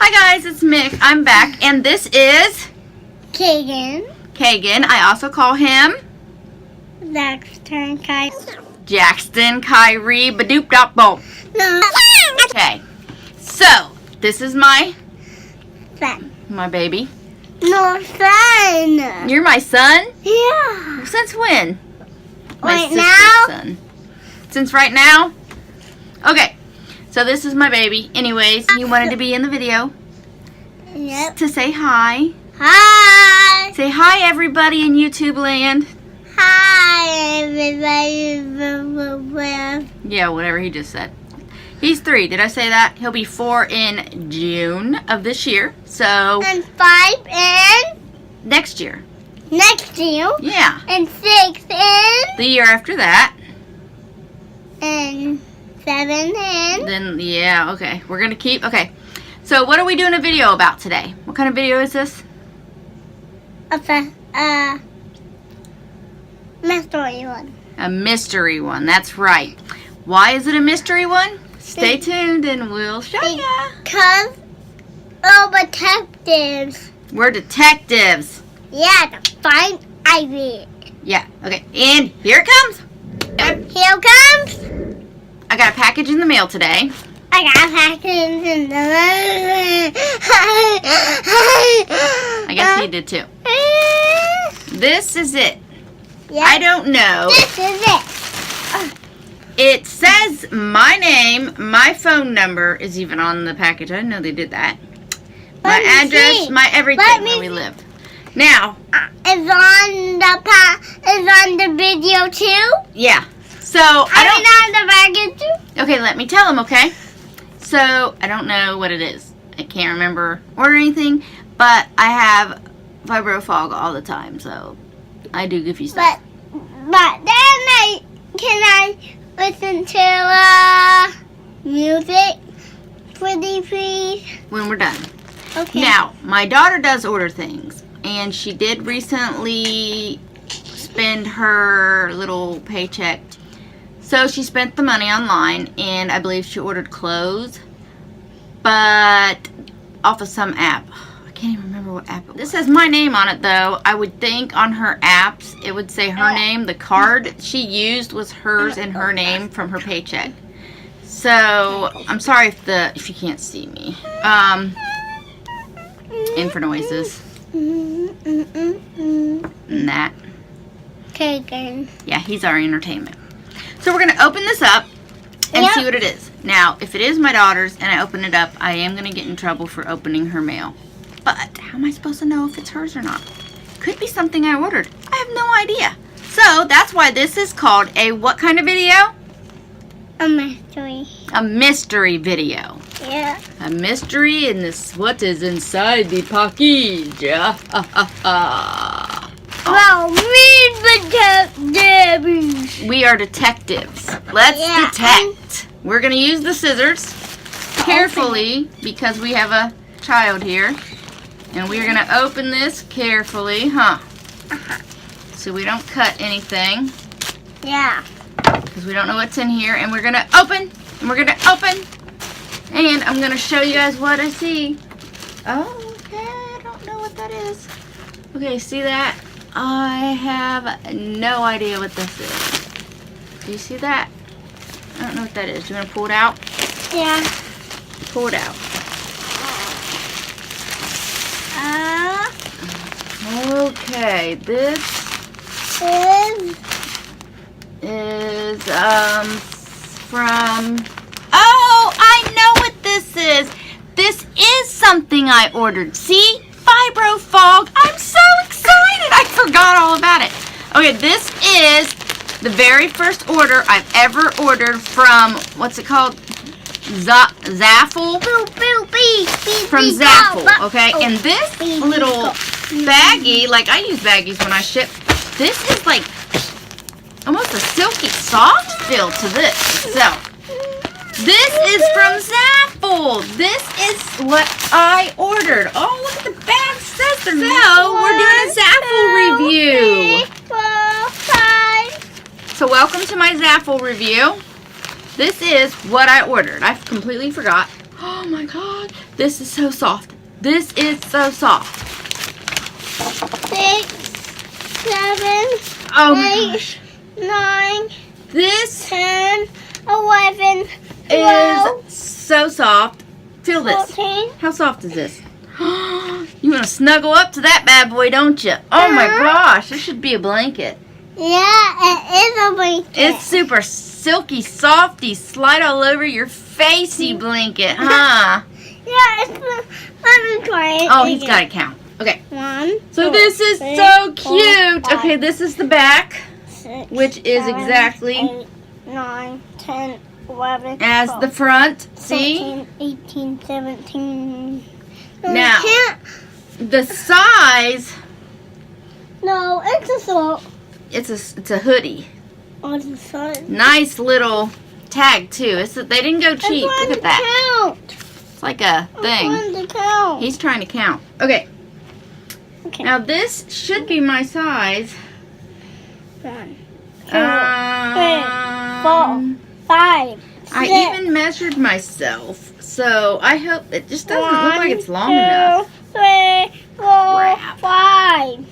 Hi guys, it's Mick. I'm back, and this is Kagan. Kagan. I also call him Jackson Jackson Kyrie Badoop Dop Boom. No. Okay, so this is my Son. baby. No son. You're my son? Yeah. Since when? My Right sister's now? son. Since right now? Okay, so this is my baby. Anyways, he wanted to be in the video Yep. to say hi. Hi. Say hi, everybody in YouTube land. Hi, everybody. Yeah, whatever he just said. He's 3. Did I say that? He'll be 4 in June of this year. So And 5 and next year. next year. Yeah. And 6 and The year after that. 7 and Then, yeah, okay. We're going to keep. Okay. So what are we doing a video about today? What kind of video is this? mystery one. A mystery one. That's right. Why is it a mystery one? Stay tuned and we'll show ya. Because all detectives. We're detectives. Yeah, to find Ivy. Yeah. Okay. And here it comes. Here comes. I got a package in the mail today. I got packets in the I guess he did too. This is it. Yeah. I don't know. This is it. It says my name, my phone number is even on the package. I didn't know they did that. My Let me address, see. my everything Let me where we see. live. Now, It's on the video too. yeah. So I don't. on the package too. Okay, let me tell him. Okay. So I don't know what it is. I can't remember or anything. But I have vibro fog all the time, so I do goofy stuff. But then can I listen to music, pretty please? When we're done. Okay. Now, my daughter does order things, and she did recently spend her little paycheck. So she spent the money online, and I believe she ordered clothes, but off of some app. I can't even remember what app it was. This says my name on it, though. I would think on her apps it would say her name. The card she used was hers and her name from her paycheck. So I'm sorry if you can't see me. And for noises and that. Okay, good. Yeah, he's our entertainment. So we're gonna open this up and Yep. see what it is. Now, if it is my daughter's and I open it up, I am gonna get in trouble for opening her mail. But how am I supposed to know if it's hers or not? Could be something I ordered. I have no idea. So that's why this is called a what kind of video? A mystery. A mystery video. Yeah. A mystery in this. What is inside the package? Well, we detectives. We are detectives. Let's Yeah, detect. We're gonna use the scissors carefully because we have a child here. And we're gonna open this carefully, huh? So we don't cut anything Yeah. because we don't know what's in here. And we're gonna open, and we're gonna open, and I'm gonna show you guys what I see. Oh, okay, I don't know what that is. Okay, see that? I have no idea what this is. Do you see that? I don't know what that is. You wanna pull it out? Yeah. Pull it out. Okay, this is from, oh, I know what this is. This is something I ordered. See? Vibro fog. I'm so excited. I forgot all about it. Okay, this is the very first order I've ever ordered from, what's it called? Zaffle? From Zaffle, okay? And this little baggie, like I use baggies when I ship, this is like almost a silky soft feel to this. So, this is from Zaffle. This is what I ordered. Oh, look at the bag says so. We're doing a Zaffle review. 4, 5. So welcome to my Zaffle review. This is what I ordered. I completely forgot. Oh my god. This is so soft. This is so soft. 6, 7, Oh my 8, gosh. 9, This 10, 11, 12, is so soft. Feel this. 14. How soft is this? You want to snuggle up to that bad boy, don't you? Oh my gosh, this should be a blanket. Yeah, it is a blanket. It's super silky, softy, slide all over your facey blanket, huh? Yeah, it's. Let me try it. Oh, he's got to count. Okay. 1. So 2, this is 3, so 4, cute. 5, Okay, this is the back, 6, which is 7, exactly 8, 9, 10, 11, as 12, the front. See? 14, 18, 17. No, Now. you can't. The size, No, it's a sock. it's a hoodie. Oh, it's a sock. Nice little tag too. They didn't go cheap. Look at that. Count. It's like a thing. I'm trying to count. He's trying to count. Okay. Okay. Now this should be my size. 1, 2, 3, 4, Um, 5, 6. I even measured myself, so I hope it just doesn't look like it's long enough. 2, 3, 4, Crap. 5,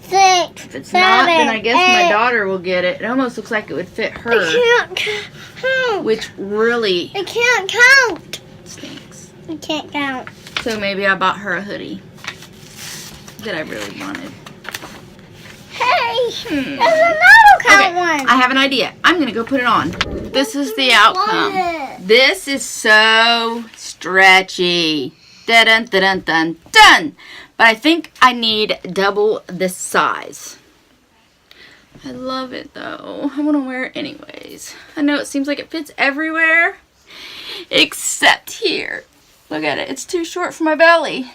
6. If it's not, then I guess my daughter will get it. It almost looks like it would fit her, I can't count. which really I can't count. stinks. I can't count. So maybe I bought her a hoodie that I really wanted. Hey, Hmm. there's another count Okay, one. I have an idea. I'm going to go put it on. This is the outcome. What? This is so stretchy. Dun dun dun dun dun. But I think I need double this size. I love it though. I want to wear it anyways. I know it seems like it fits everywhere except here. Look at it. It's too short for my belly.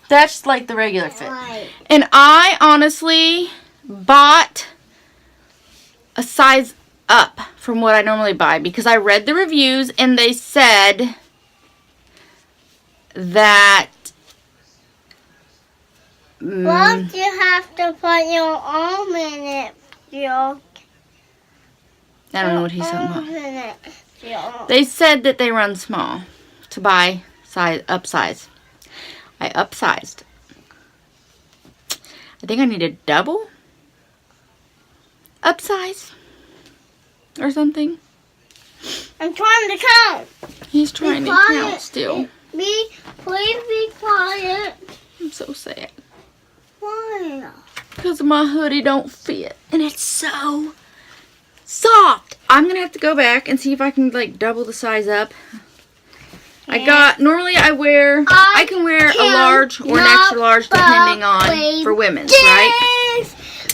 That's like the regular fit. Right. And I honestly bought a size up from what I normally buy because I read the reviews and they said that Well, you have to put your arm in it, Jill. I don't know what he's talking about. In it, Jill. They said that they run small to buy size upsize. I upsized. I think I need a double upsize or something. I'm trying to count. He's trying to quiet. count still. Please be quiet. I'm so sad Why? because my hoodie don't fit and it's so soft. I'm gonna have to go back and see if I can like double the size up. I got, normally I can wear a large or an extra large depending on, for women's, right?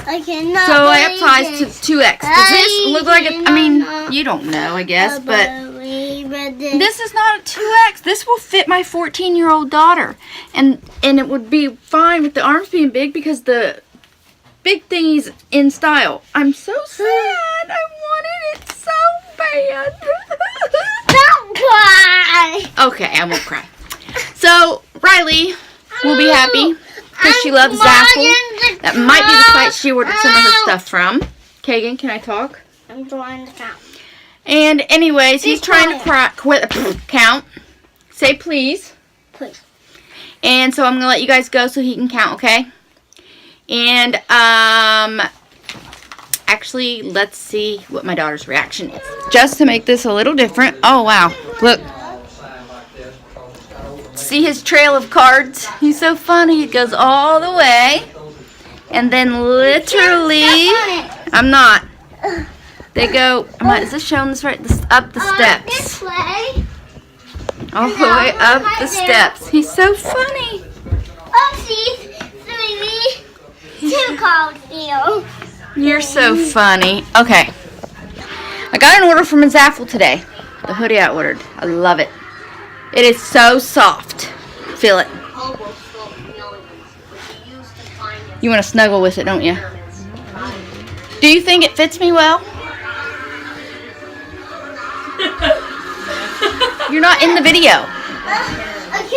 I cannot. So I upsized to 2X. Does this look like it? I mean, you don't know, I guess, but this is not a 2X. This will fit my 14-year-old daughter. And it would be fine with the arms being big because the big thingy's in style. I'm so sad. I wanted it so bad. Don't cry. Okay, I won't cry. So, Riley will be happy because she loves Zaffle. That might be the site she ordered some of her stuff from. Kagan, can I talk? I'm trying to count. And anyways, he's Be trying to count. Say please. Please. And so I'm going to let you guys go so he can count, okay? And, actually, let's see what my daughter's reaction is. Just to make this a little different. Oh, wow. Look. See his trail of cards? He's so funny. He goes all the way. And then literally, I'm not. They go, is this showing this right? Up the steps. This way. All the way up the steps. He's so funny. Oopsies, sweetie. 2 cards, deal. You're so funny. Okay. I got an order from Zaffle today. The hoodie I ordered. I love it. It is so soft. Feel it. You want to snuggle with it, don't you? Do you think it fits me well? You're not in the video.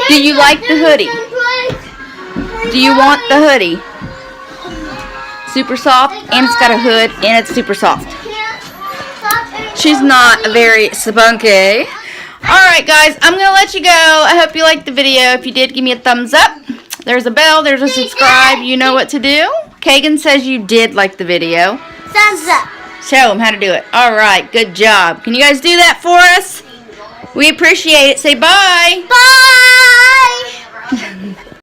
Do you like the hoodie? Do you want the hoodie? Super soft, and it's got a hood, and it's super soft. She's not very spunky. Alright guys, I'm going to let you go. I hope you liked the video. If you did, give me a thumbs up. There's a bell. There's a subscribe. You know what to do. Kagan says you did like the video. Thumbs up. Show them how to do it. Alright, good job. Can you guys do that for us? We appreciate it. Say bye. Bye.